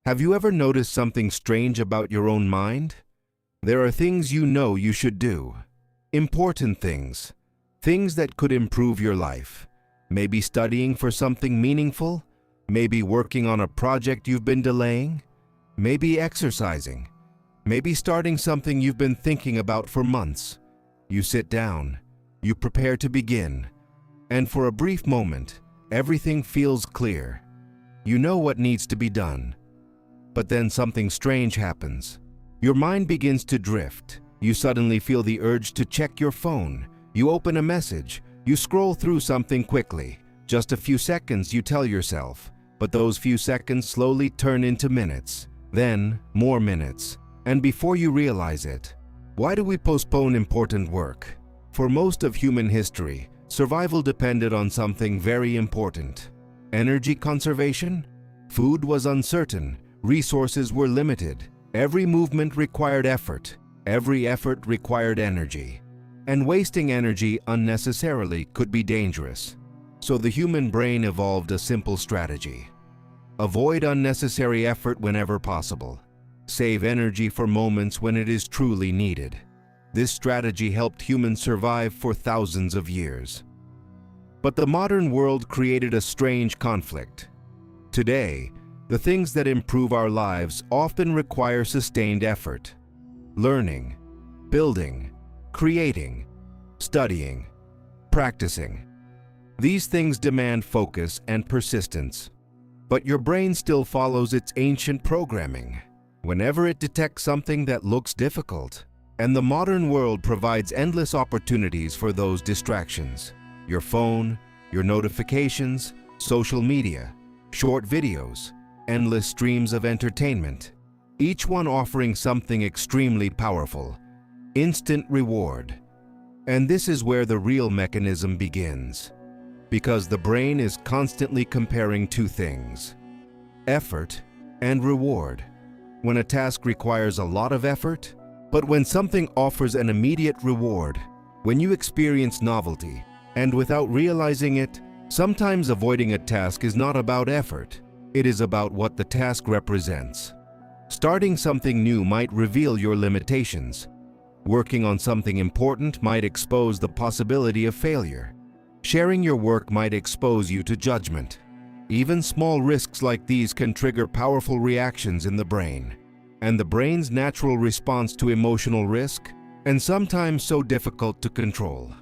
Have you ever noticed something strange about your own mind? There are things you know you should do. Important things. Things that could improve your life. Maybe studying for something meaningful. Maybe working on a project you've been delaying. Maybe exercising. Maybe starting something you've been thinking about for months. You sit down. You prepare to begin. And for a brief moment, everything feels clear. You know what needs to be done. But then something strange happens. Your mind begins to drift. You suddenly feel the urge to check your phone. You open a message. You scroll through something quickly. Just a few seconds, you tell yourself. But those few seconds slowly turn into minutes. Then, more minutes. And before you realize it, why do we postpone important work? For most of human history, survival depended on something very important. Energy conservation? Food was uncertain. Resources were limited. Every movement required effort. Every effort required energy. And wasting energy unnecessarily could be dangerous. So the human brain evolved a simple strategy. Avoid unnecessary effort whenever possible. Save energy for moments when it is truly needed. This strategy helped humans survive for thousands of years. But the modern world created a strange conflict. Today, the things that improve our lives often require sustained effort. Learning, building, creating, studying, practicing. These things demand focus and persistence. But your brain still follows its ancient programming. Whenever it detects something that looks difficult, and the modern world provides endless opportunities for those distractions. Your phone, your notifications, social media, short videos, endless streams of entertainment, each one offering something extremely powerful, instant reward. And this is where the real mechanism begins, because the brain is constantly comparing two things: effort and reward. When a task requires a lot of effort, but when something offers an immediate reward, when you experience novelty, and without realizing it, sometimes avoiding a task is not about effort. It is about what the task represents. Starting something new might reveal your limitations. Working on something important might expose the possibility of failure. Sharing your work might expose you to judgment. Even small risks like these can trigger powerful reactions in the brain. And the brain's natural response to emotional risk, and sometimes so difficult to control.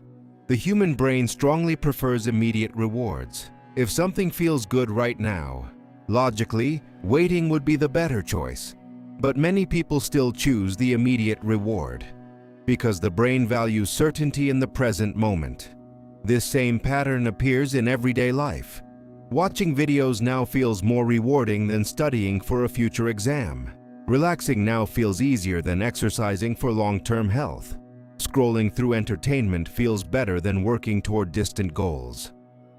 The human brain strongly prefers immediate rewards. If something feels good right now, logically, waiting would be the better choice. But many people still choose the immediate reward, because the brain values certainty in the present moment. This same pattern appears in everyday life. Watching videos now feels more rewarding than studying for a future exam. Relaxing now feels easier than exercising for long-term health. Scrolling through entertainment feels better than working toward distant goals.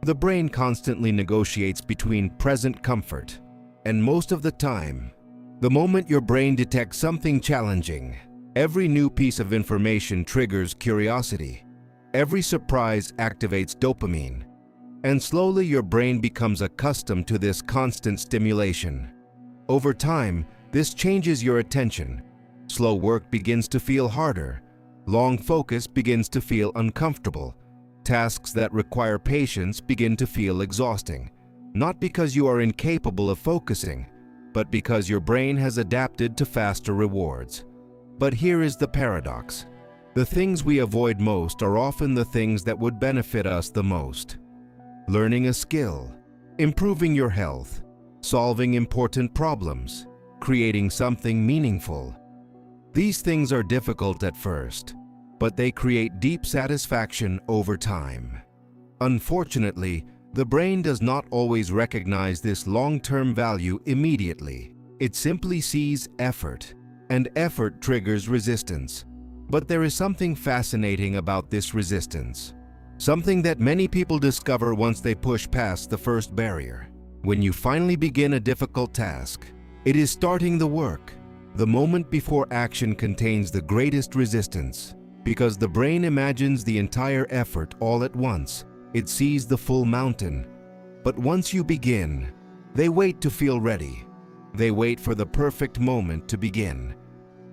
The brain constantly negotiates between present comfort, and most of the time, the moment your brain detects something challenging, every new piece of information triggers curiosity. Every surprise activates dopamine, and slowly your brain becomes accustomed to this constant stimulation. Over time, this changes your attention. Slow work begins to feel harder. Long focus begins to feel uncomfortable. Tasks that require patience begin to feel exhausting, not because you are incapable of focusing, but because your brain has adapted to faster rewards. But here is the paradox. The things we avoid most are often the things that would benefit us the most. Learning a skill, improving your health, solving important problems, creating something meaningful. These things are difficult at first, but they create deep satisfaction over time. Unfortunately, the brain does not always recognize this long-term value immediately. It simply sees effort, and effort triggers resistance. But there is something fascinating about this resistance. Something that many people discover once they push past the first barrier. When you finally begin a difficult task, it is starting the work. The moment before action contains the greatest resistance, because the brain imagines the entire effort all at once. It sees the full mountain. But once you begin, they wait to feel ready. They wait for the perfect moment to begin.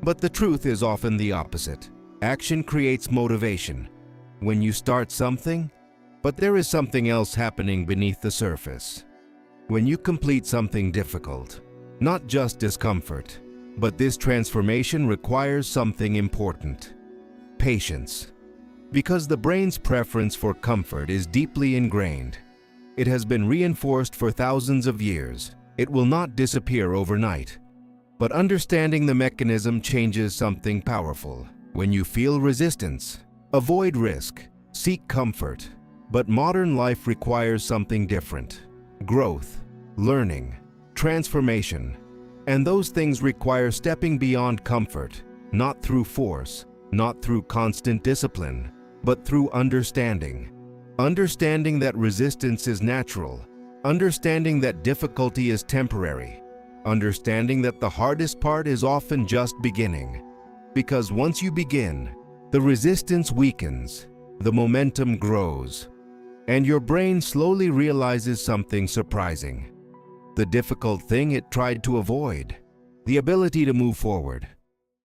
But the truth is often the opposite. Action creates motivation. When you start something, but there is something else happening beneath the surface. When you complete something difficult, not just discomfort, but this transformation requires something important: patience. Because the brain's preference for comfort is deeply ingrained. It has been reinforced for thousands of years. It will not disappear overnight. But understanding the mechanism changes something powerful. When you feel resistance, avoid risk, seek comfort. But modern life requires something different: growth, learning, transformation. And those things require stepping beyond comfort, not through force, not through constant discipline, but through understanding. Understanding that resistance is natural, understanding that difficulty is temporary, understanding that the hardest part is often just beginning. Because once you begin, the resistance weakens, the momentum grows, and your brain slowly realizes something surprising. The difficult thing it tried to avoid, the ability to move forward,